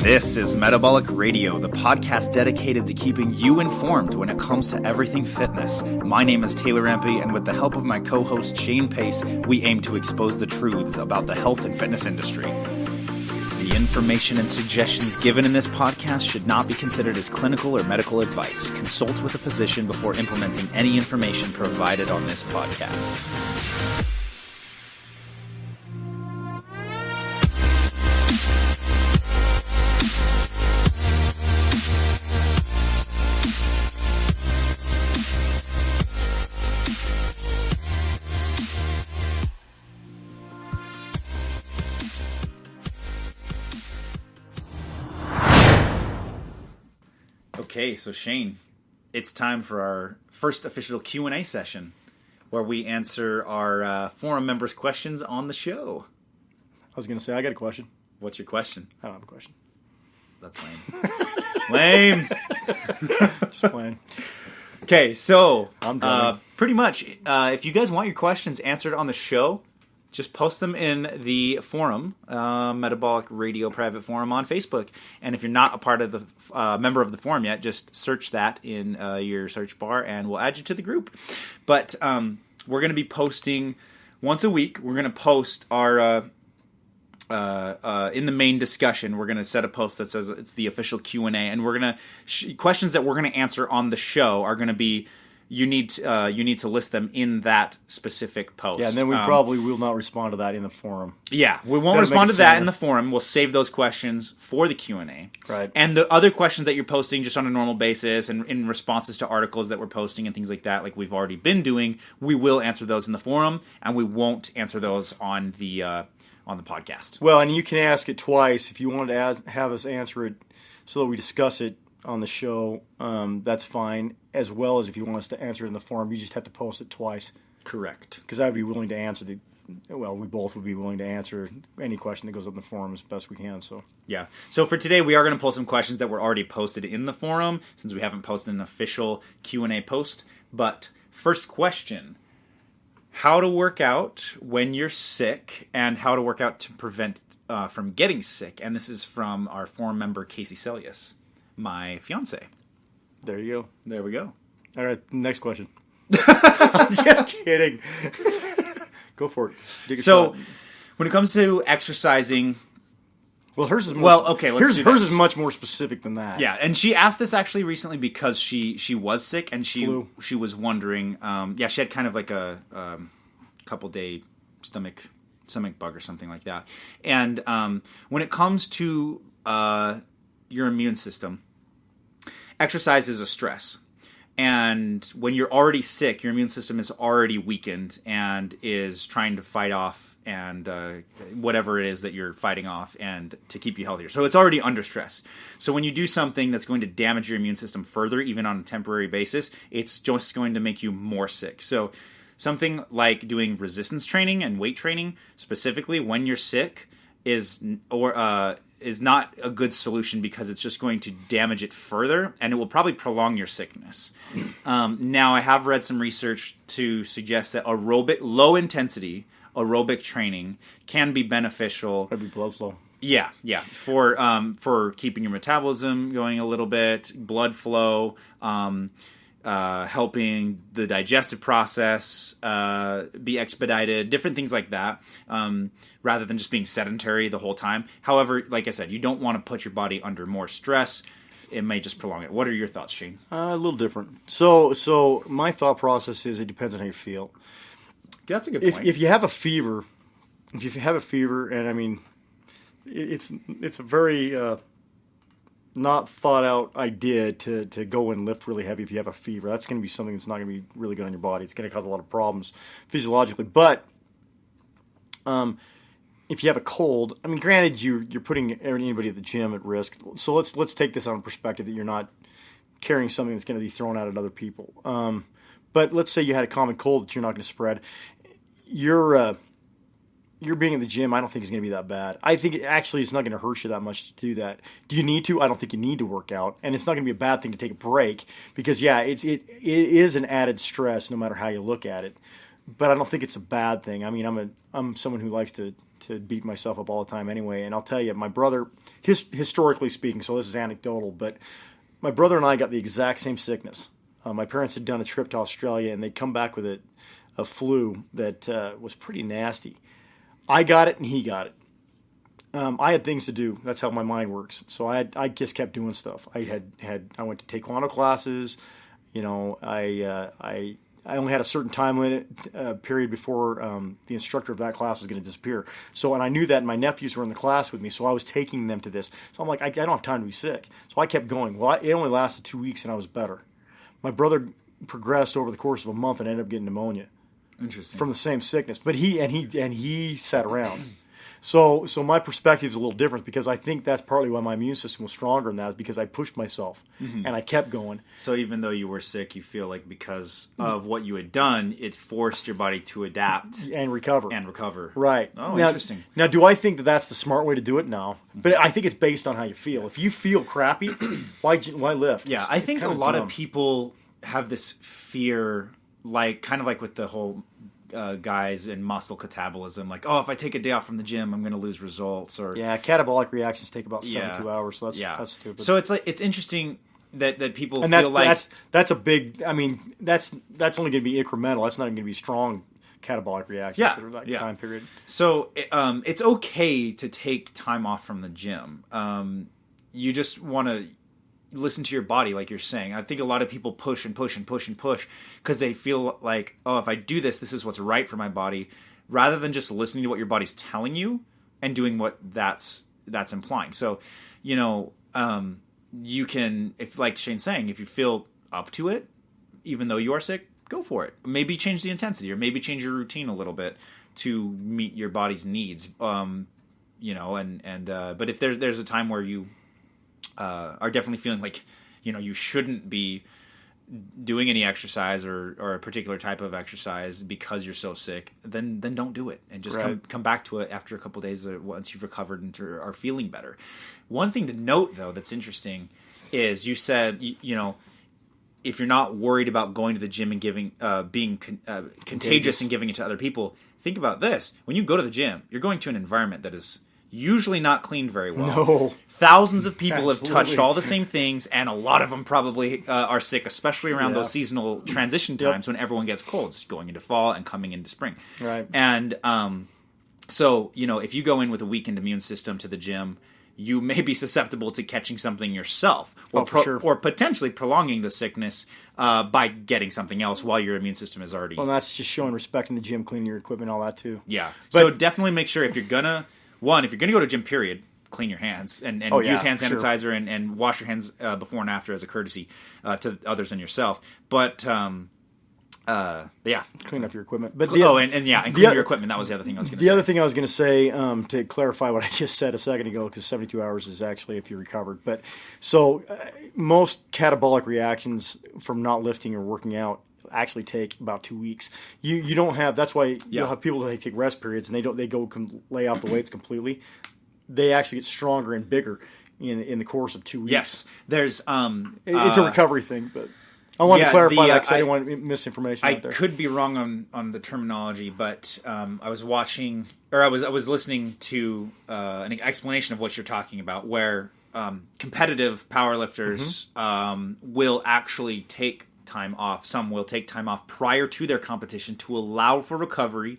This is Metabolic Radio, the podcast dedicated to keeping you informed when it comes to everything fitness. My name is Taylor Empey, and with the help of my co-host Shane Pace, we aim to expose the truths about the health and fitness industry. The information and suggestions given in this podcast should not be considered as clinical or medical advice. Consult with a physician before implementing any information provided on this podcast. Okay, so Shane, it's time for our first official Q&A session where we answer our forum members' questions on the show. I was going to say, I got a question. What's your question? I don't have a question. That's lame. Lame. Just playing. Okay, so I'm done. Pretty much, if you guys want your questions answered on the show, just post them in the forum, Metabolic Radio Private Forum on Facebook. And if you're not a part of the member of the forum yet, just search that in your search bar, and we'll add you to the group. But we're going to be posting once a week. We're going to post our in the main discussion. We're going to set a post that says it's the official Q&A, and we're going to questions that we're going to answer on the show are going to be. You need to list them in that specific post. Yeah, and then we probably will not respond to that in the forum. Yeah, we won't respond to that in the forum. We'll save those questions for the Q&A. Right. And the other questions that you're posting just on a normal basis and in responses to articles that we're posting and things like that, like we've already been doing, we will answer those in the forum, and we won't answer those on the podcast. Well, and you can ask it twice if you wanted to have us answer it so that we discuss it on the show. That's fine. As well as if you want us to answer it in the forum, you just have to post it twice. Correct. Because I would be willing to answer we both would be willing to answer any question that goes up in the forum as best we can. So yeah. So for today, we are going to pull some questions that were already posted in the forum, since we haven't posted an official Q&A post. But first question: how to work out when you're sick, and how to work out to prevent from getting sick. And this is from our forum member Casey Celius, my fiance. There you go. There we go. All right, next question. I'm just kidding. Go for it. So, when it comes to exercising, well, hers is hers is much more specific than that. Yeah, and she asked this actually recently because she was sick and she was wondering. She had kind of like a couple day stomach bug or something like that. And when it comes to your immune system, exercise is a stress. And when you're already sick, your immune system is already weakened and is trying to fight off and whatever it is that you're fighting off and to keep you healthier. So it's already under stress. So when you do something that's going to damage your immune system further, even on a temporary basis, it's just going to make you more sick. So something like doing resistance training and weight training, specifically when you're sick, is not a good solution because it's just going to damage it further, and it will probably prolong your sickness. Now, I have read some research to suggest that low-intensity aerobic training can be beneficial. Maybe blood flow. Yeah, for keeping your metabolism going a little bit, blood flow, helping the digestive process be expedited, different things like that, rather than just being sedentary the whole time. However, like I said, you don't want to put your body under more stress. It may just prolong it. What are your thoughts, Shane? A little different. So my thought process is it depends on how you feel. That's a good point. If you have a fever, and I mean, it's a very not thought out idea to go and lift really heavy if you have a fever. That's going to be something that's not going to be really good on your body. It's going to cause a lot of problems physiologically. But if you have a cold, I mean, granted, you're putting anybody at the gym at risk. So let's take this on perspective that you're not carrying something that's going to be thrown out at other people. But let's say you had a common cold that you're not going to spread. Your being in the gym, I don't think is going to be that bad. I think it's not going to hurt you that much to do that. Do you need to? I don't think you need to work out, and it's not going to be a bad thing to take a break because it is an added stress no matter how you look at it. but I don't think it's a bad thing. I mean, I'm someone who likes to beat myself up all the time anyway. And I'll tell you, my brother, historically speaking, so this is anecdotal, but my brother and I got the exact same sickness. My parents had done a trip to Australia, and they'd come back with a flu that was pretty nasty. I got it, and he got it. I had things to do. That's how my mind works. So I just kept doing stuff. I went to taekwondo classes. You know, I only had a certain time limit period before the instructor of that class was going to disappear. So, and I knew that, and my nephews were in the class with me, so I was taking them to this. So I'm like, I don't have time to be sick. So I kept going. Well, it only lasted 2 weeks, and I was better. My brother progressed over the course of a month and ended up getting pneumonia. Interesting. From the same sickness, but he sat around. So my perspective is a little different because I think that's partly why my immune system was stronger than that is because I pushed myself and I kept going. So even though you were sick, you feel like because of what you had done, it forced your body to adapt and recover. Right. Oh, now, interesting. Now, do I think that that's the smart way to do it? No. But I think it's based on how you feel. If you feel crappy, why lift? Yeah, I think a lot of people have this fear, like kind of like with the whole guys in muscle catabolism, like, oh, if I take a day off from the gym, I'm going to lose results. Or catabolic reactions take about 72 hours, so that's stupid. So it's interesting that people and feel that's a big. I mean, that's only going to be incremental. That's not going to be strong catabolic reactions over that time period. So it's okay to take time off from the gym. You just want to listen to your body, like you're saying. I think a lot of people push and push and push and push because they feel like, oh, if I do this, this is what's right for my body, rather than just listening to what your body's telling you and doing what that's implying. So, you know, you can, if like Shane's saying, if you feel up to it, even though you are sick, go for it. Maybe change the intensity or maybe change your routine a little bit to meet your body's needs. You know, but if there's a time where you are definitely feeling like, you know, you shouldn't be doing any exercise or a particular type of exercise because you're so sick, then don't do it and just come back to it after a couple of days once you've recovered and are feeling better. One thing to note, though, that's interesting is you said, you know, if you're not worried about going to the gym and being contagious and giving it to other people, think about this. When you go to the gym, you're going to an environment that is usually not cleaned very well. No. Thousands of people have touched all the same things, and a lot of them probably are sick, especially around those seasonal transition times when everyone gets colds, going into fall and coming into spring. Right. And so, you know, if you go in with a weakened immune system to the gym, you may be susceptible to catching something yourself, or potentially prolonging the sickness by getting something else while your immune system is already... Well, that's just showing respect in the gym, cleaning your equipment, all that too. Yeah. So definitely make sure if you're going to go to a gym, period, clean your hands and use hand sanitizer and wash your hands before and after as a courtesy to others and yourself. But clean up your equipment. But clean your equipment. That was the other thing I was going to say. The other thing I was going to say, to clarify what I just said a second ago, because 72 hours is actually if you recovered. But so most catabolic reactions from not lifting or working out actually take about 2 weeks. You don't have. That's why you'll have people that take rest periods and they go lay off the weights completely. They actually get stronger and bigger in the course of 2 weeks. Yes, there's it's a recovery thing, but I wanted to clarify that because I didn't want misinformation out there. I could be wrong on the terminology, but I was watching or I was listening to an explanation of what you're talking about, where competitive powerlifters will actually take time off. Some will take time off prior to their competition to allow for recovery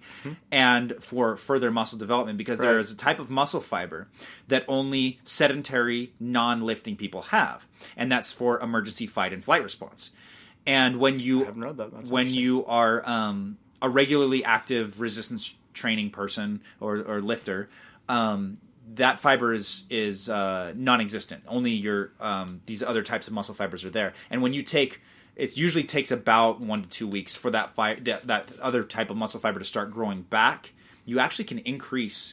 and for further muscle development, because there is a type of muscle fiber that only sedentary, non-lifting people have, and that's for emergency fight and flight response. And when you are a regularly active resistance training person or lifter, that fiber is non-existent. Only your these other types of muscle fibers are there. And when you take, it usually takes about 1 to 2 weeks for that other type of muscle fiber to start growing back. You actually can increase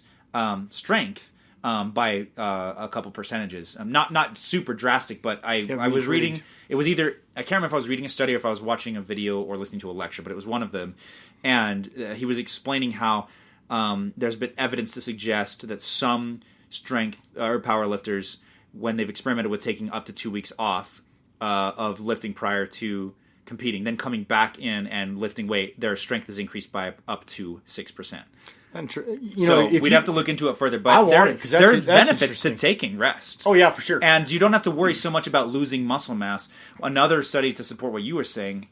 strength by a couple percentages. Not super drastic, but I was reading. It was either, I can't remember if I was reading a study or if I was watching a video or listening to a lecture, but it was one of them. And he was explaining how there's been evidence to suggest that some strength or power lifters, when they've experimented with taking up to 2 weeks off of lifting prior to competing, then coming back in and lifting weight, their strength is increased by up to 6%. So we'd have to look into it further, but there's benefits to taking rest. Oh yeah, for sure. And you don't have to worry so much about losing muscle mass. Another study to support what you were saying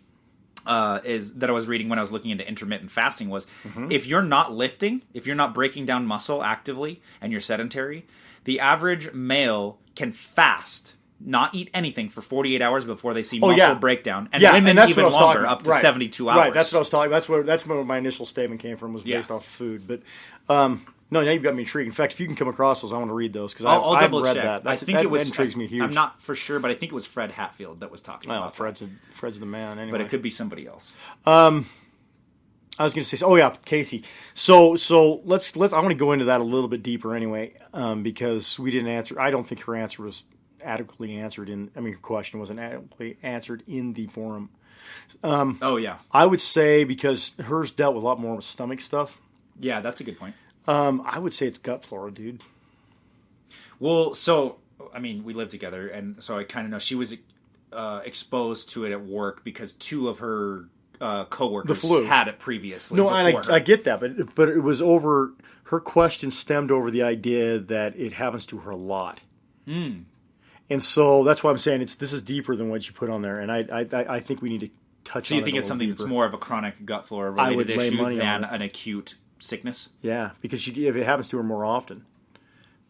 is that I was reading when I was looking into intermittent fasting was if you're not lifting, if you're not breaking down muscle actively, and you're sedentary, the average male can fast, not eat anything for 48 hours before they see muscle breakdown, and women even longer, up to 72 hours. Right, that's what I was talking about. That's where my initial statement came from, was based off food. But no, now you've got me intrigued. In fact, if you can come across those, I want to read those, because I haven't read that. I think it was, intrigues me huge. I'm not for sure, but I think it was Fred Hatfield that was talking about Fred's the man, anyway. But it could be somebody else. I was going to say, Casey. So let's. I want to go into that a little bit deeper anyway, because we didn't answer. I don't think her answer was adequately answered her question wasn't adequately answered in the forum. I would say, because hers dealt with a lot more with stomach stuff. Yeah, that's a good point. I would say it's gut flora, dude. Well, so, we live together, and so I kind of know she was exposed to it at work because two of her coworkers had it previously. No, and I get that, but it was over, her question stemmed over the idea that it happens to her a lot. And so that's why I'm saying this is deeper than what you put on there, and I think we need to touch on it. So you think it's something that's more of a chronic gut flora related issue than an acute sickness? Yeah, because if it happens to her more often,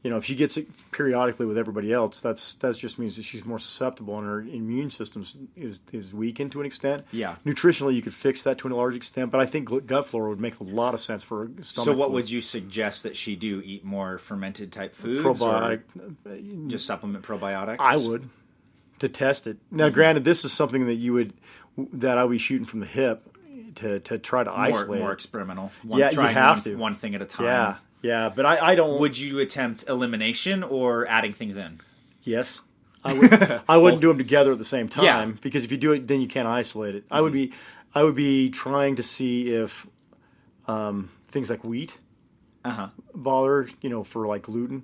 if she gets it periodically with everybody else, that just means that she's more susceptible, and her immune system is weakened to an extent. Yeah. Nutritionally, you could fix that to a large extent, but I think gut flora would make a lot of sense for her stomach. So what would you suggest that she do? Eat more fermented type foods? Probiotic. Or just supplement probiotics? I would, to test it. Now, granted, this is something that I would be shooting from the hip to try to isolate. More experimental. You have to. One thing at a time. Yeah, but I don't. Would you attempt elimination or adding things in? Yes, I would. I wouldn't do them together at the same time, because if you do it, then you can't isolate it. I would be trying to see if things like wheat bother, for like gluten,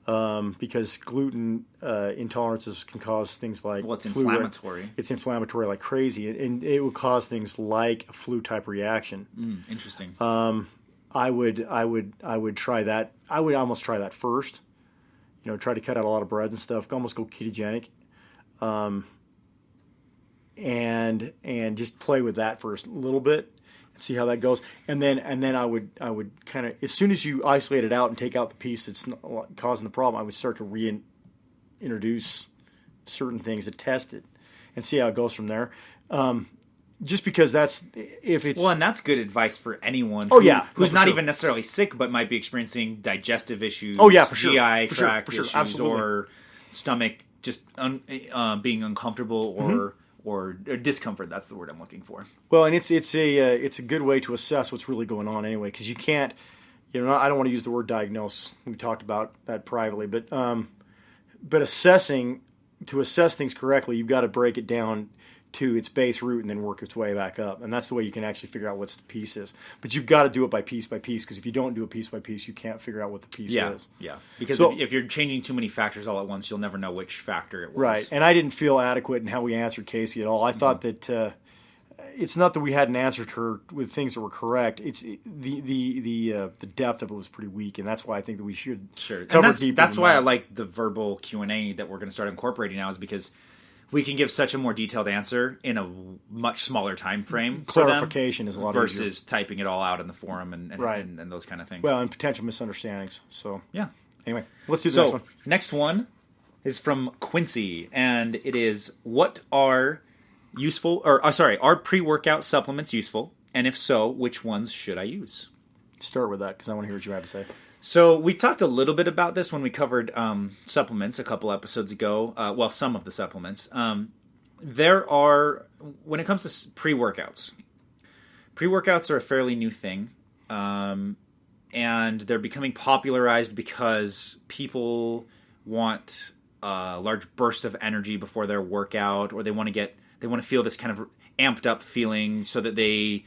because gluten intolerances can cause things like it's inflammatory. It's inflammatory like crazy, and it would cause things like a flu type reaction. Interesting. I would try that. I would almost try that first. Try to cut out a lot of breads and stuff. Almost go ketogenic, and just play with that first a little bit and see how that goes. And then I would kind of, as soon as you isolate it out and take out the piece that's causing the problem, I would start to reintroduce certain things to test it and see how it goes from there. Just because and that's good advice for anyone who's not even necessarily sick but might be experiencing digestive issues, for sure. GI tract issues, absolutely. Or stomach just being uncomfortable or discomfort. That's the word I'm looking for. Well, and it's a good way to assess what's really going on anyway, because you can't, I don't want to use the word diagnose. We talked about that privately, but to assess things correctly, you've got to break it down to its base root and then work its way back up. And that's the way you can actually figure out what the piece is. But you've got to do it by piece, because if you don't do it piece by piece, you can't figure out what the piece is. Yeah, because if you're changing too many factors all at once, you'll never know which factor it was. Right, and I didn't feel adequate in how we answered Casey at all. I thought that it's not that we hadn't answered her with things that were correct. It's the depth of it was pretty weak, and that's why I think that we should cover deeper. That's why I like the verbal Q&A that we're going to start incorporating now, is because we can give such a more detailed answer in a much smaller time frame. Clarification is a lot versus easier. Typing it all out in the forum and those kind of things. Well, and potential misunderstandings. So yeah. Anyway, let's do the next one. Next one is from Quincy, and it is: what are are pre-workout supplements useful? And if so, which ones should I use? Start with that, because I want to hear what you have to say. So we talked a little bit about this when we covered supplements a couple episodes ago. Some of the supplements. There are, when it comes to pre-workouts are a fairly new thing. And they're becoming popularized because people want a large burst of energy before their workout, or they want to feel this kind of amped up feeling so that they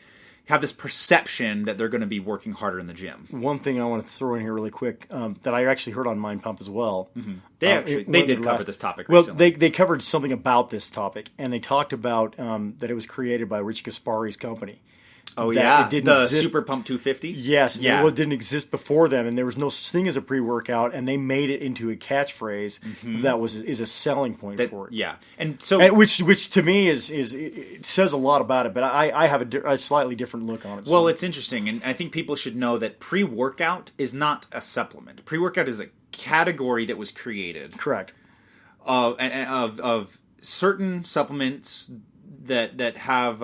have this perception that they're going to be working harder in the gym. One thing I want to throw in here really quick that I actually heard on Mind Pump as well. Mm-hmm. They did cover this topic recently. Well, they covered something about this topic, and they talked about that it was created by Rich Gaspari's company. Oh, yeah. It didn't the exist. Super Pump 250? Yes. Yeah. It didn't exist before them, and there was no such thing as a pre-workout, and they made it into a catchphrase that is a selling point for it. Yeah. And so, which to me is it says a lot about it, but I have a slightly different look on it. Well, it's interesting, and I think people should know that pre-workout is not a supplement. Pre-workout is a category that was created. Correct. Of certain supplements that have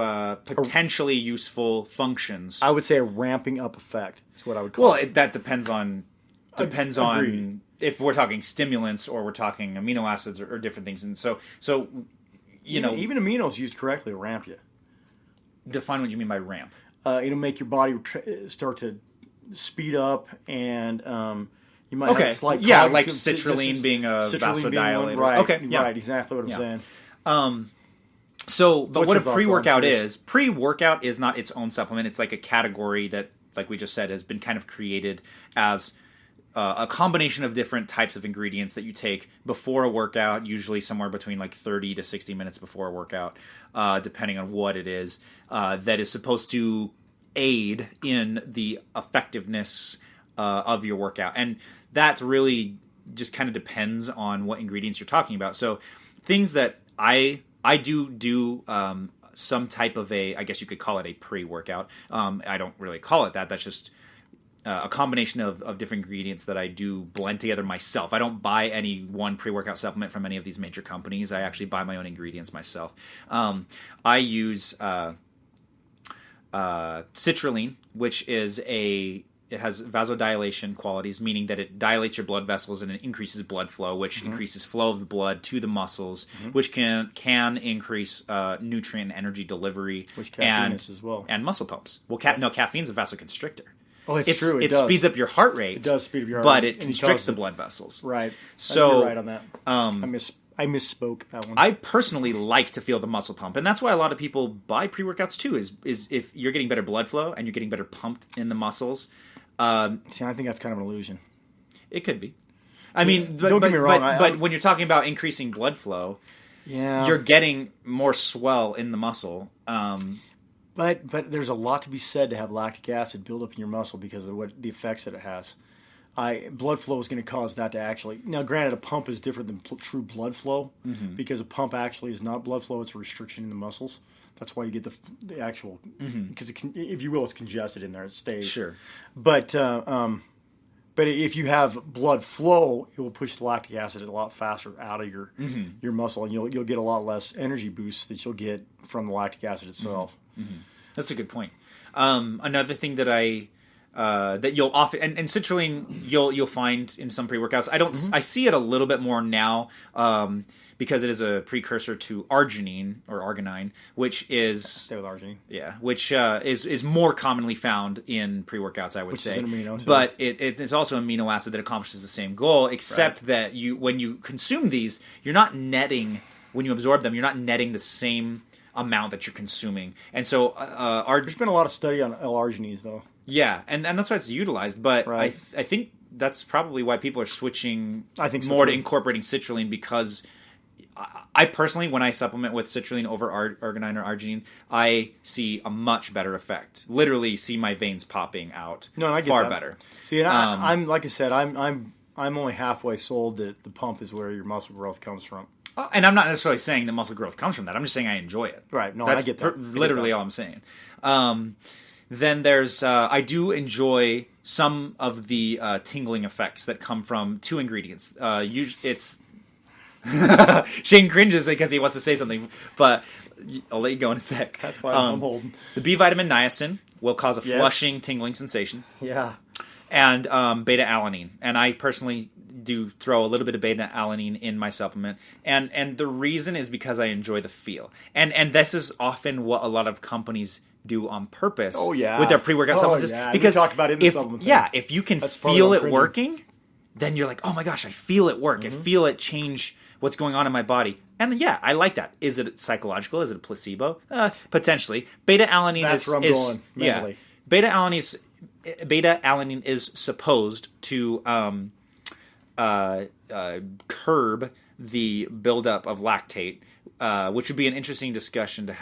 potentially useful functions. I would say a ramping up effect is what I would call it. Well, that depends on if we're talking stimulants or we're talking amino acids or different things. And so even aminos used correctly will ramp you. Define what you mean by ramp. It'll make your body start to speed up, and you might have a slight like citrulline being a vasodilator. Right, exactly what I'm saying. But what a pre-workout is? Pre-workout is not its own supplement. It's like a category that, like we just said, has been kind of created as a combination of different types of ingredients that you take before a workout, usually somewhere between like 30 to 60 minutes before a workout, depending on what it is, that is supposed to aid in the effectiveness of your workout. And that really just kind of depends on what ingredients you're talking about. So things that I do some type of I guess you could call it a pre-workout. I don't really call it that. That's just a combination of different ingredients that I do blend together myself. I don't buy any one pre-workout supplement from any of these major companies. I actually buy my own ingredients myself. I use citrulline, which is it has vasodilation qualities, meaning that it dilates your blood vessels and it increases blood flow, which increases flow of the blood to the muscles, which can increase nutrient and energy delivery, which caffeine is as well, and muscle pumps. Well, caffeine's a vasoconstrictor. Oh, it's true. It speeds up your heart rate. It does speed up your heart rate, but rate, it constricts the blood vessels. Right. So you're right on that. I misspoke that one. I personally like to feel the muscle pump, and that's why a lot of people buy pre-workouts too. Is if you're getting better blood flow and you're getting better pumped in the muscles. See, I think that's kind of an illusion. It could be. I mean, don't get me wrong. But when you're talking about increasing blood flow, you're getting more swell in the muscle. But there's a lot to be said to have lactic acid build up in your muscle because of the effects that it has. Blood flow is going to cause that to actually... Now, granted, a pump is different than true blood flow because a pump actually is not blood flow. It's a restriction in the muscles. That's why you get the actual... Because, if you will, it's congested in there. It stays. Sure. But if you have blood flow, it will push the lactic acid a lot faster out of your muscle, and you'll get a lot less energy boost that you'll get from the lactic acid itself. That's a good point. Another thing that that you'll often and citrulline you'll find in some pre-workouts. I see it a little bit more now because it is a precursor to arginine or arginine, which is stay with arginine. Yeah, which is more commonly found in pre-workouts, I would say. Is an amino acid. But it's also an amino acid that accomplishes the same goal, except that when you consume these, you're not netting when you absorb them. You're not netting the same amount that you're consuming, and so there's been a lot of study on L-arginines, though. Yeah, and that's why it's utilized. But I think that's probably why people are switching. I think so more too. to incorporating citrulline because I personally, when I supplement with citrulline over arginine or arginine, I see a much better effect. Literally, see my veins popping out. No, I get far that. better. See, and I'm like I said, I'm only halfway sold that the pump is where your muscle growth comes from. And I'm not necessarily saying that muscle growth comes from that. I'm just saying I enjoy it. Right. No, that's I get that. Literally all I'm saying. Then there's I do enjoy some of the tingling effects that come from two ingredients. It's Shane cringes because he wants to say something, but I'll let you go in a sec. That's why I'm holding. The B vitamin niacin will cause a flushing, tingling sensation. Yeah. And beta-alanine. And I personally do throw a little bit of beta-alanine in my supplement. And the reason is because I enjoy the feel. And this is often what a lot of companies do on purpose with their pre-workout supplements. Yeah. Because we talk about it in the supplement thing. if you can feel it working, then you're like, oh my gosh, I feel it work. I feel it change what's going on in my body. And yeah, I like that. Is it psychological? Is it a placebo? Potentially. Beta-alanine That's where I'm going mentally. Beta-alanine is supposed to curb the buildup of lactate, which would be an interesting discussion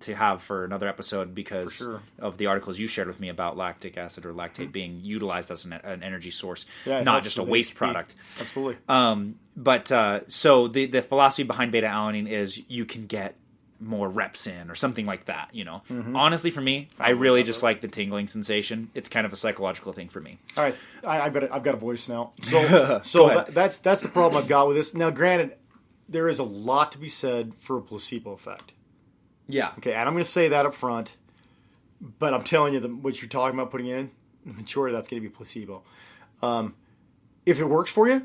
to have for another episode because of the articles you shared with me about lactic acid or lactate being utilized as an energy source, not just a waste product. Absolutely. So the philosophy behind beta-alanine is you can get more reps in or something like that, Honestly, for me, I really just like the tingling sensation. It's kind of a psychological thing for me. All right, I've got a voice now. So that's the problem I've got with this. Now, granted, there is a lot to be said for a placebo effect. Yeah. Okay, and I'm going to say that up front, but I'm telling you what you're talking about putting in, the majority of that's going to be placebo. If it works for you,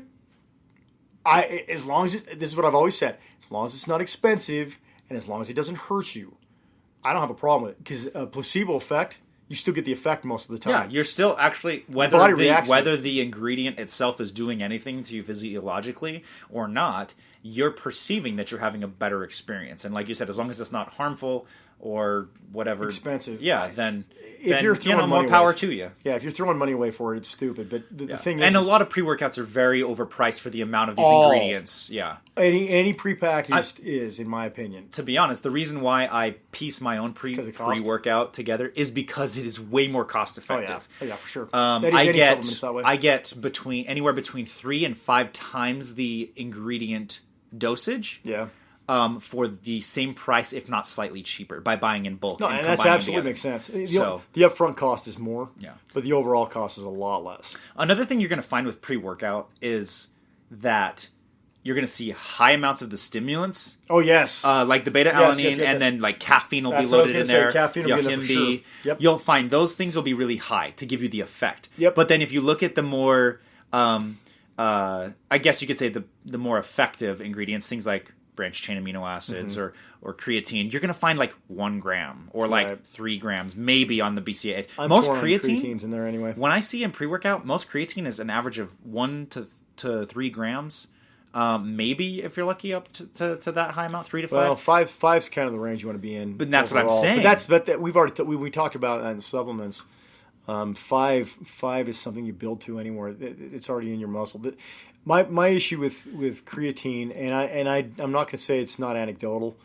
as long as this is what I've always said, as long as it's not expensive. And as long as it doesn't hurt you, I don't have a problem with it. Because a placebo effect, you still get the effect most of the time. Yeah, you're still actually, whether the ingredient itself is doing anything to you physiologically or not, you're perceiving that you're having a better experience. And like you said, as long as it's not harmful or whatever. Expensive. Yeah, then you're throwing more power to you. Yeah, if you're throwing money away for it, it's stupid. But the thing is... And a lot of pre-workouts are very overpriced for the amount of these ingredients. Yeah. Any prepackaged is, in my opinion. To be honest, the reason why I piece my own pre-workout together is because it is way more cost-effective. Oh, yeah, for sure. I get anywhere between 3 and 5 times the ingredient dosage. Yeah. For the same price, if not slightly cheaper, by buying in bulk. No, and that absolutely makes sense. The upfront cost is more, but the overall cost is a lot less. Another thing you're going to find with pre-workout is that you're going to see high amounts of the stimulants. Oh, yes. Like the beta-alanine, and then like caffeine will be loaded in there. Caffeine will be in there for sure. Yep. You'll find those things will be really high to give you the effect. Yep. But then if you look at the more, I guess you could say the more effective ingredients, things like branched chain amino acids or creatine, you're going to find like 1 gram or like 3 grams maybe on the BCAAs. Most creatine's in there anyway. When I see in pre-workout, most creatine is an average of 1 to 3 grams. Maybe if you're lucky up to that high amount, 3 to 5. Well, five's kind of the range you want to be in. But that's overall. What I'm saying. But we've already we talked about that in supplements. 5 is something you build to anywhere. It's already in your muscle. My issue with creatine, and I'm not going to say it's not anecdotal,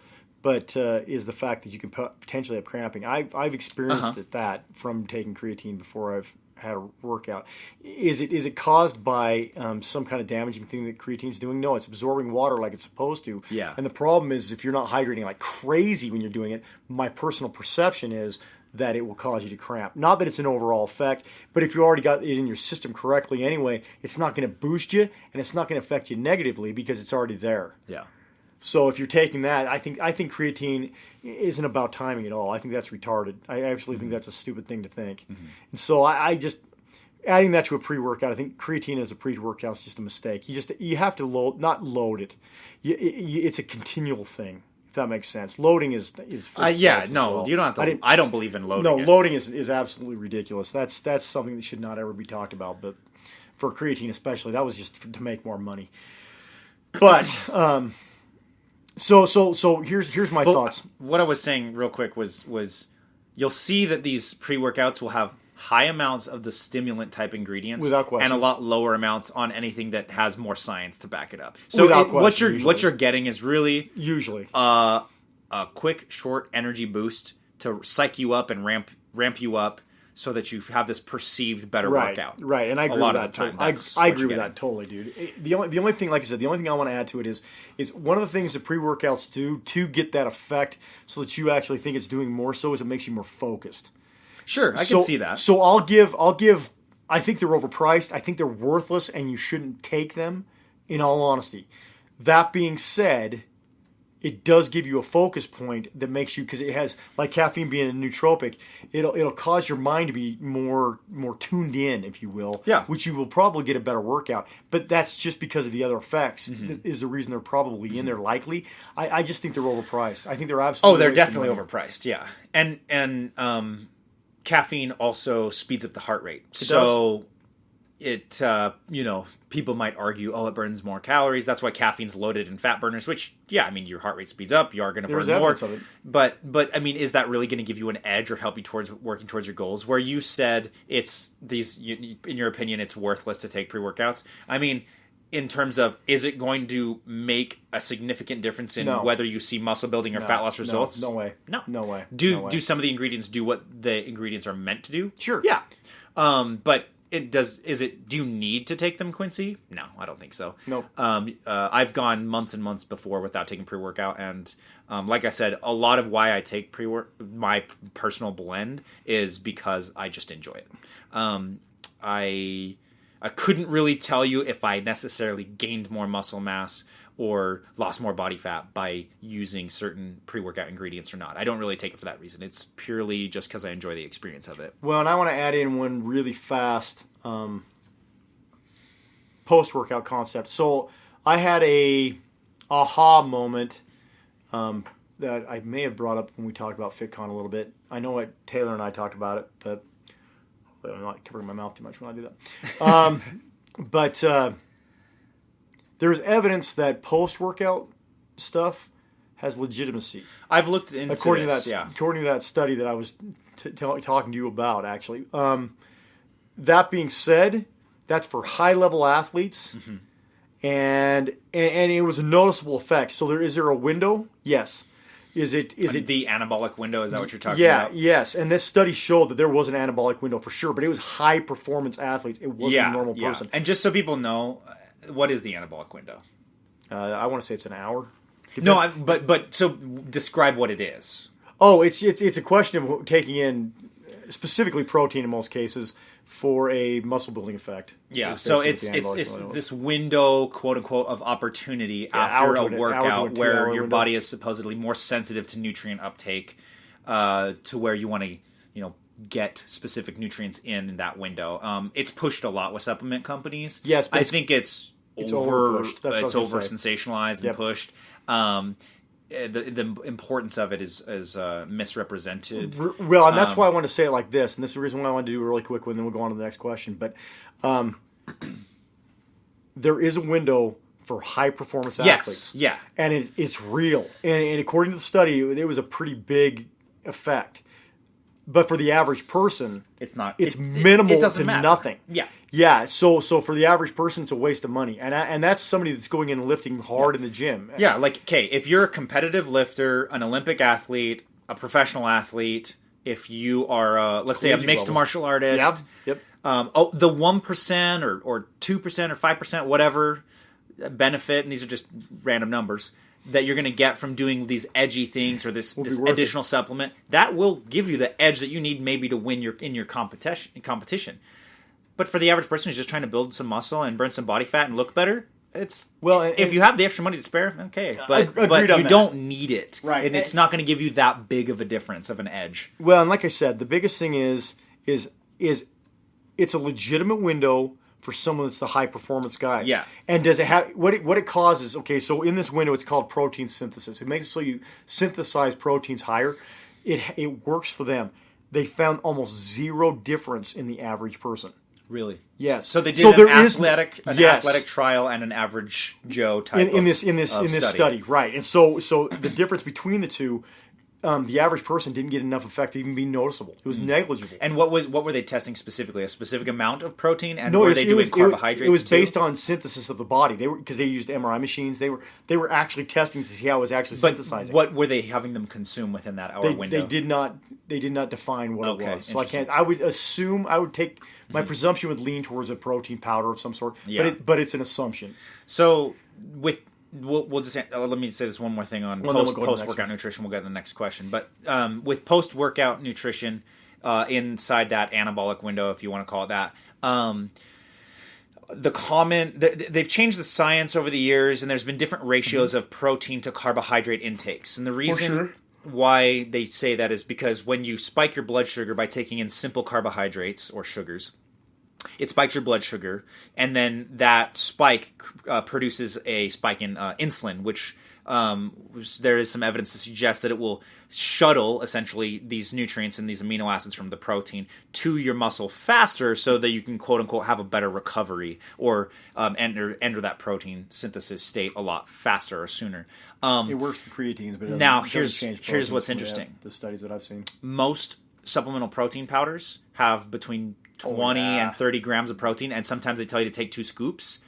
but is the fact that you can potentially have cramping. I've experienced that from taking creatine before I've had a workout. Is it caused by some kind of damaging thing that creatine's doing? No, it's absorbing water like it's supposed to. Yeah. And the problem is if you're not hydrating like crazy when you're doing it, my personal perception is that it will cause you to cramp. Not that it's an overall effect, but if you already got it in your system correctly anyway, it's not going to boost you and it's not going to affect you negatively because it's already there. Yeah. So if you're taking that, I think creatine isn't about timing at all. I think that's retarded. I actually think that's a stupid thing to think. And so I just adding that to a pre-workout, I think creatine as a pre-workout is just a mistake. You have to not load it. It's a continual thing. If that makes sense. Loading is you don't have to. I don't believe in loading. No, loading is absolutely ridiculous. That's something that should not ever be talked about. But for creatine especially, that was just to make more money. But so here's my thoughts. What I was saying real quick was you'll see that these pre-workouts will have high amounts of the stimulant type ingredients without question, and a lot lower amounts on anything that has more science to back it up. So what you're getting is really usually a quick short energy boost to psych you up and ramp you up so that you have this perceived better workout. Right, and I agree with that. I agree with that totally, dude. The only thing, like I said, the only thing I want to add to it is one of the things that pre-workouts do to get that effect so that you actually think it's doing more so is it makes you more focused. Sure, I can see that. So I'll give. I think they're overpriced. I think they're worthless, and you shouldn't take them. In all honesty, that being said, it does give you a focus point that makes you, because it has, like caffeine being a nootropic, it'll cause your mind to be more tuned in, if you will. Yeah. Which you will probably get a better workout. But that's just because of the other effects. That is the reason they're probably in there. Likely, I just think they're overpriced. I think they're absolutely. Oh, they're definitely overpriced. Yeah, and caffeine also speeds up the heart rate. people might argue, it burns more calories. That's why caffeine's loaded in fat burners, which, yeah, I mean, your heart rate speeds up. You are going to burn more. Of it. But I mean, is that really going to give you an edge or help you towards working towards your goals? Where you said in your opinion, it's worthless to take pre-workouts. I mean, in terms of, is it going to make a significant difference in whether you see muscle building or fat loss results? No way. No way. Do some of the ingredients do what the ingredients are meant to do? Sure. Yeah. But do you need to take them, Quincy? No, I don't think so. Nope. I've gone months and months before without taking pre-workout, and like I said, a lot of why I take my personal blend is because I just enjoy it. I couldn't really tell you if I necessarily gained more muscle mass or lost more body fat by using certain pre-workout ingredients or not. I don't really take it for that reason. It's purely just because I enjoy the experience of it. Well, and I want to add in one really fast post-workout concept. So I had a aha moment that I may have brought up when we talked about FitCon a little bit. I know Taylor and I talked about it, but I'm not covering my mouth too much when I do that. But there's evidence that post-workout stuff has legitimacy. I've looked into according to that study that I was talking to you about, actually. That being said, that's for high-level athletes, and it was a noticeable effect. So is there a window? Yes. Is it the anabolic window? Is that what you're talking about? Yes. And this study showed that there was an anabolic window for sure, but it was high performance athletes. It wasn't a normal person. And just so people know, what is the anabolic window? I want to say it's an hour. No, but so describe what it is. Oh, it's a question of taking in specifically protein in most cases for a muscle building effect. Yeah, so it's this window, quote unquote, of opportunity after a workout where your body is supposedly more sensitive to nutrient uptake, to where you want to get specific nutrients in that window. It's pushed a lot with supplement companies. Yes, I think it's over sensationalized and pushed. The importance of it is misrepresented. Well, and that's why I want to say it like this, and this is the reason why I want to do a really quick one, then we'll go on to the next question. But there is a window for high-performance athletes. Yeah. And it's real. And according to the study, it was a pretty big effect. But for the average person, it's not. It's minimal to matter. Nothing. Yeah. Yeah. So for the average person, it's a waste of money, and that's somebody that's going in and lifting hard in the gym. Yeah. Like, okay, if you're a competitive lifter, an Olympic athlete, a professional athlete, if you are, let's say, a mixed martial artist, Yep. The 1% or 2% or 5%, whatever benefit, and these are just random numbers, that you're going to get from doing these edgy things or this additional supplement, that will give you the edge that you need maybe to win in your competition. But for the average person who's just trying to build some muscle and burn some body fat and look better, if you have the extra money to spare, okay. But you don't need it. Right. And it's not going to give you that big of a difference of an edge. Well, and like I said, the biggest thing is it's a legitimate window for someone that's the high performance guys. Yeah. And does it have what it causes? Okay, so in this window, it's called protein synthesis. It makes it so you synthesize proteins higher. It works for them. They found almost zero difference in the average person. Really? Yes. So they did an athletic trial and an average Joe type in this study, right? And so the difference between the two. The average person didn't get enough effect to even be noticeable. It was negligible. And what were they testing specifically? A specific amount of protein? And were they doing carbohydrates? It was based on synthesis of the body. Because they used MRI machines. They were actually testing to see how it was actually synthesizing. What were they having them consume within that hour window? They did not define what it was. So I can't. I would assume. I would take my presumption would lean towards a protein powder of some sort. Yeah. But it's an assumption. So with. We'll just let me say this one more thing on post-workout nutrition. We'll get to the next question. But with post-workout nutrition inside that anabolic window, if you want to call it that, they've changed the science over the years, and there's been different ratios of protein to carbohydrate intakes. And the reason why they say that is because when you spike your blood sugar by taking in simple carbohydrates or sugars, it spikes your blood sugar, and then that spike produces a spike in insulin, which there is some evidence to suggest that it will shuttle essentially these nutrients and these amino acids from the protein to your muscle faster, so that you can quote unquote have a better recovery or enter that protein synthesis state a lot faster or sooner. It works with creatines, but here's what's interesting. The studies that I've seen, most supplemental protein powders have between 20 and 30 grams of protein, and sometimes they tell you to take 2 scoops.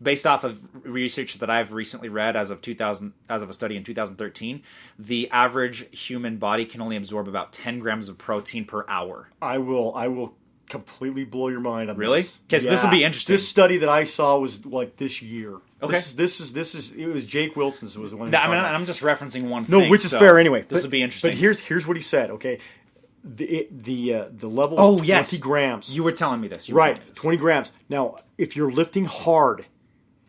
Based off of research that I've recently read as of a study in 2013, the average human body can only absorb about 10 grams of protein per hour. I will completely blow your mind on really? this. Because this will be interesting. This study that I saw was like this year. Okay. This is it was Jake Wilson's was the one. I'm just referencing one thing. No, which is fair anyway. This will be interesting. But here's what he said. Okay, the level is 20 grams. You were telling me this. 20 grams. Now, if you're lifting hard,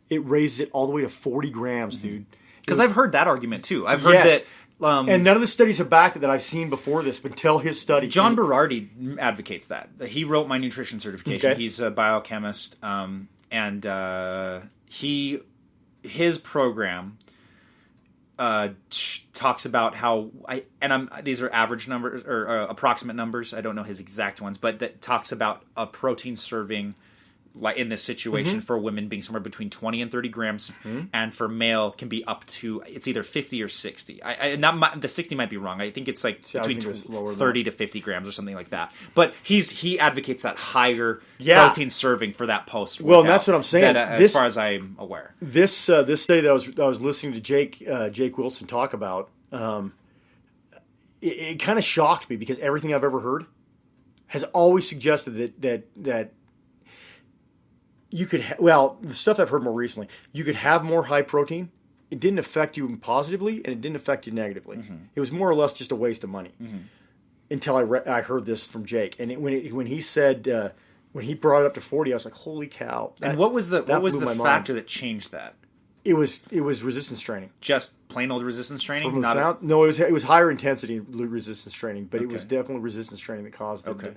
it raises it all the way to 40 grams, dude. Because I've heard that argument too. I've heard that. And none of the studies have backed it that I've seen before this, but until his study. John Berardi advocates that. He wrote my nutrition certification. Okay. He's a biochemist, and his program talks about how these are average numbers or approximate numbers. I don't know his exact ones, but that talks about a protein serving, like in this situation, for women being somewhere between 20 and 30 grams, and for male can be up to, it's either 50 or 60. The 60 might be wrong. I think it's like between 30 to 50 grams or something like that. But he advocates that higher protein serving for that post. Well, and that's what I'm saying. As far as I'm aware, this study that I was listening to Jake Wilson talk about, it kind of shocked me, because everything I've ever heard has always suggested that you could the stuff I've heard more recently, you could have more high protein. It didn't affect you positively, and it didn't affect you negatively. It was more or less just a waste of money. Until I heard this from Jake, and when he said when he brought it up to 40, I was like, "Holy cow!" And what was the factor that changed that? It was resistance training. Just plain old resistance training. No, it was higher intensity resistance training, but it was definitely resistance training that caused it.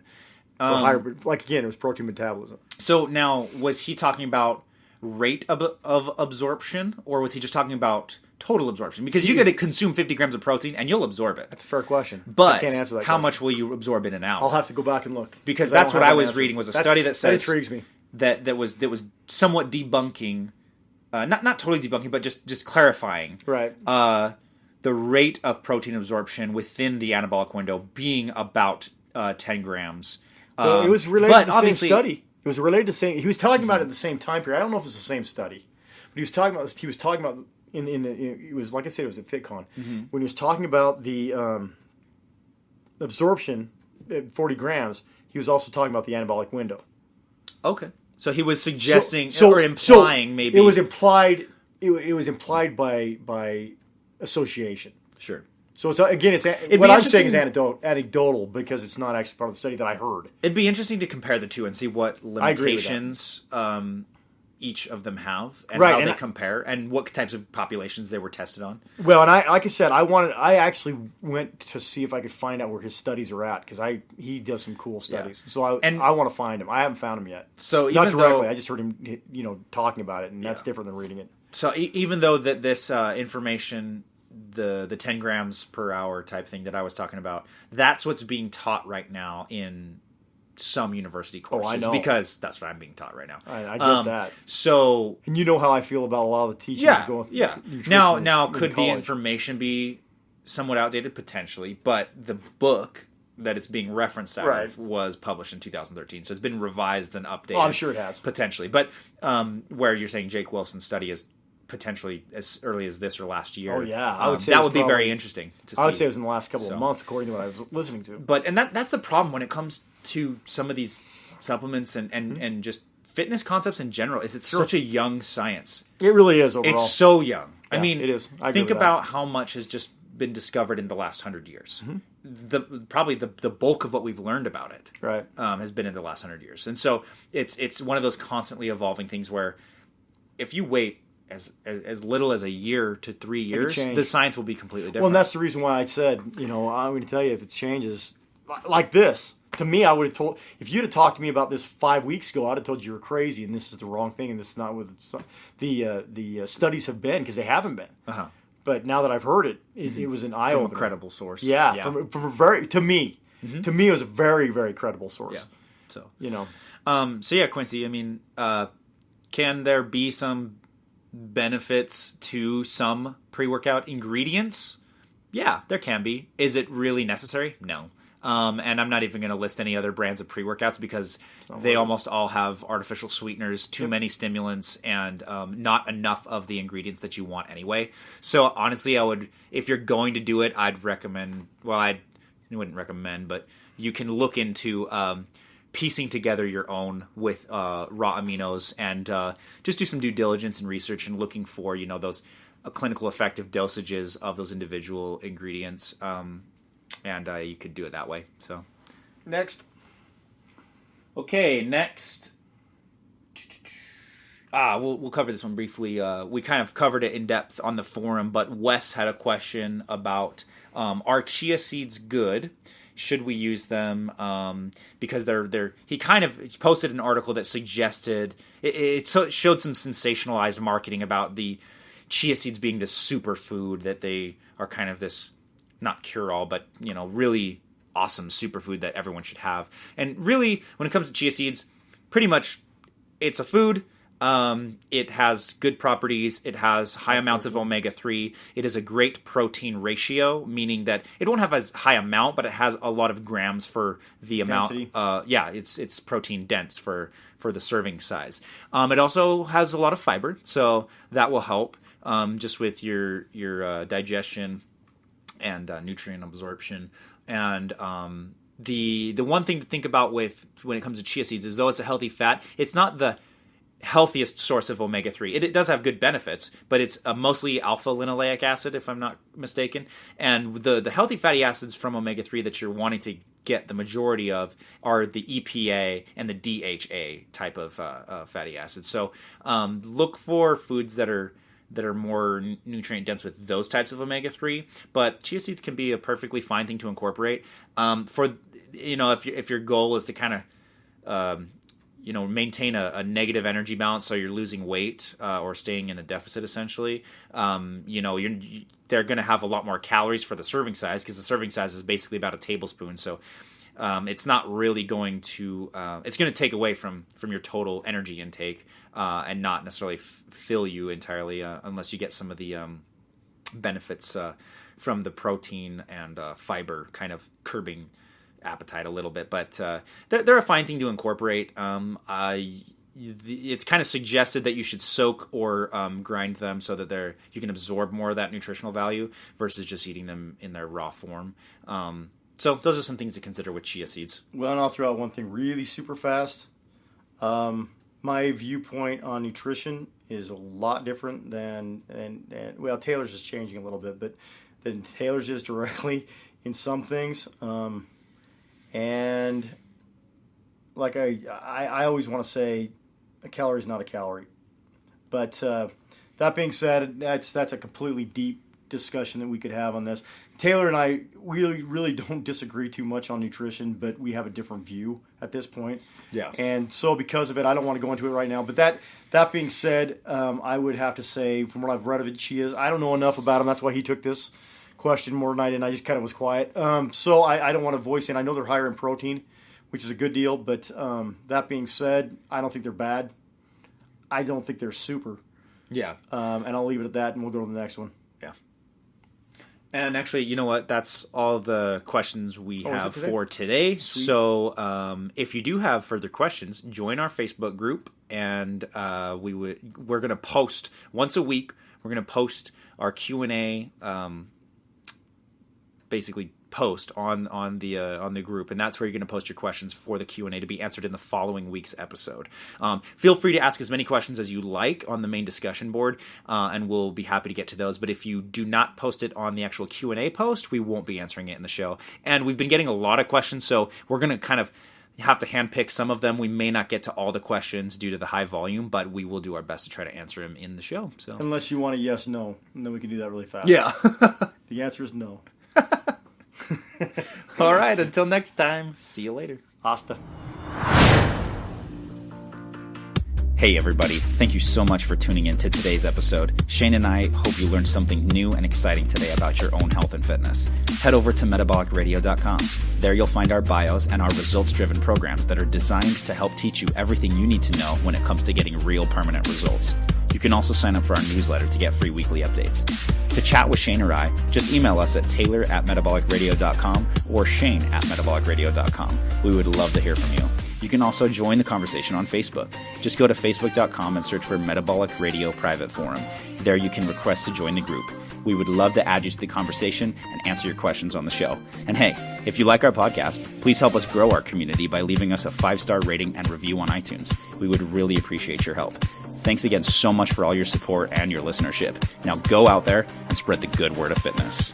Higher, like again, it was protein metabolism. So now, was he talking about rate of absorption, or was he just talking about total absorption? Because you get to consume 50 grams of protein and you'll absorb it. That's a fair question. But I can't answer that how question. much will you absorb in an hour? I'll have to go back and look. Because that's what I was reading, was a study that says that intrigues me. That was somewhat debunking, not totally debunking, but just clarifying. Right. The rate of protein absorption within the anabolic window being about 10 grams. Well, it was related to the same study. It was related to the same. He was talking about it at the same time period. I don't know if it's the same study, but he was talking about this. He was talking about it was, like I said, it was at FitCon when he was talking about the absorption at 40 grams. He was also talking about the anabolic window. Okay, so he was suggesting or implying maybe it was implied. It was implied by association. Sure. So it's what I'm saying is anecdotal, because it's not actually part of the study that I heard. It'd be interesting to compare the two and see what limitations each of them have, and how they compare, and what types of populations they were tested on. Well, and like I said, I actually went to see if I could find out where his studies are at, because he does some cool studies. Yeah. So I want to find him. I haven't found him yet. So not directly, I just heard him talking about it, and that's different than reading it. So even though that this information, the 10 grams per hour type thing that I was talking about, that's what's being taught right now in some university courses. I know. Because that's what I'm being taught right now. I get that. So, and you know how I feel about a lot of the teachers going through nutrition. Now could the information be somewhat outdated? Potentially, but the book that it's being referenced out of was published in 2013, so it's been revised and updated. Oh, I'm sure it has. Potentially, but where you're saying Jake Wilson's study is potentially as early as this or last year. Oh yeah, I would say that would be very interesting to see. I would say it was in the last couple of months, according to what I was listening to. But that's the problem when it comes to some of these supplements and just fitness concepts in general. Is it's such a young science. It really is overall. It's so young. Yeah, I mean, it is. Think about how much has just been discovered in the last 100 years. Probably the bulk of what we've learned about it has been in the last 100 years, and so it's one of those constantly evolving things where if you wait as little as a year to 3 years, the science will be completely different. Well, and that's the reason why I said, I'm going to tell you, if it changes, like this. To me, I would have told, if you'd have talked to me about this 5 weeks ago, I'd have told you were crazy and this is the wrong thing and this is not what the studies have been, because they haven't been. Uh-huh. But now that I've heard it, it was an eye-opener. From a credible source. Yeah. From a very, to me, it was a very, very credible source. Yeah. So, So yeah, Quincy, I mean, can there be some benefits to some pre-workout ingredients? Yeah, there can be. Is it really necessary? No. And I'm not even going to list any other brands of pre-workouts because they almost all have artificial sweeteners, too many stimulants, and not enough of the ingredients that you want anyway. So honestly, if you're going to do it, I'd recommend, I wouldn't recommend, but you can look into piecing together your own with raw aminos and just do some due diligence and research and looking for, those clinical effective dosages of those individual ingredients. And you could do it that way. So, next. Okay, next. We'll cover this one briefly. We kind of covered it in depth on the forum, but Wes had a question about, are chia seeds good? Should we use them? Because he posted an article that suggested it showed some sensationalized marketing about the chia seeds being this superfood, that they are kind of this, not cure-all, but really awesome superfood that everyone should have. And really, when it comes to chia seeds, pretty much it's a food. It has good properties. It has high amounts of omega-3. It is a great protein ratio, meaning that it won't have as high amount, but it has a lot of grams for the Density. amount. It's protein dense for the serving size. It also has a lot of fiber, so that will help just with your digestion and nutrient absorption. And the one thing to think about when it comes to chia seeds is, though it's a healthy fat, it's not the healthiest source of omega-3. It does have good benefits, but it's mostly alpha linoleic acid, if I'm not mistaken. And the healthy fatty acids from omega-3 that you're wanting to get the majority of are the EPA and the DHA type of fatty acids. So look for foods that are more nutrient dense with those types of omega-3, but chia seeds can be a perfectly fine thing to incorporate. If your goal is to kind of maintain a negative energy balance, so you're losing weight or staying in a deficit essentially, they're going to have a lot more calories for the serving size, because the serving size is basically about a tablespoon. So it's not really going to it's going to take away from your total energy intake and not necessarily fill you entirely unless you get some of the benefits from the protein and fiber kind of curbing appetite a little bit. But they're a fine thing to incorporate. It's kind of suggested that you should soak or grind them so that you can absorb more of that nutritional value versus just eating them in their raw form. So those are some things to consider with chia seeds. Well, and I'll throw out one thing really super fast. My viewpoint on nutrition is a lot different than Taylor's is changing a little bit, but than Taylor's is directly in some things. And like I always want to say, a calorie is not a calorie. But that being said, that's a completely deep discussion that we could have on this. Taylor and I really don't disagree too much on nutrition, but we have a different view at this point. Yeah. And so because of it, I don't want to go into it right now. But that being said, I would have to say, from what I've read of it, chias, I don't know enough about them. That's why he took this question more than I did, and I just kind of was quiet. So I don't want to voice in. I know they're higher in protein, which is a good deal. But that being said, I don't think they're bad. I don't think they're super. Yeah. And I'll leave it at that, and we'll go to the next one. Yeah. And actually, you know what? That's all the questions we have for today. Sweet. So if you do have further questions, join our Facebook group, and we're going to post once a week. We're going to post our Q&A, basically post on the group, and that's where you're going to post your questions for the Q&A to be answered in the following week's episode. Feel free to ask as many questions as you like on the main discussion board, and we'll be happy to get to those. But if you do not post it on the actual Q&A post, we won't be answering it in the show. And we've been getting a lot of questions, so we're going to kind of have to handpick some of them. We may not get to all the questions due to the high volume, but we will do our best to try to answer them in the show. So, unless you want a yes/no, and then we can do that really fast. Yeah. The answer is no. All right, until next time, see you later. Hasta. Hey everybody, thank you so much for tuning in to today's episode. Shane and I hope you learned something new and exciting today about your own health and fitness. Head over to metabolicradio.com. There you'll find our bios and our results-driven programs that are designed to help teach you everything you need to know when it comes to getting real permanent results. You can also sign up for our newsletter to get free weekly updates. To chat with Shane or I, just email us at taylor@metabolicradio.com or shane@metabolicradio.com. We would love to hear from you. You can also join the conversation on Facebook. Just go to facebook.com and search for Metabolic Radio Private Forum. There you can request to join the group. We would love to add you to the conversation and answer your questions on the show. And hey, if you like our podcast, please help us grow our community by leaving us a 5-star rating and review on iTunes. We would really appreciate your help. Thanks again so much for all your support and your listenership. Now go out there and spread the good word of fitness.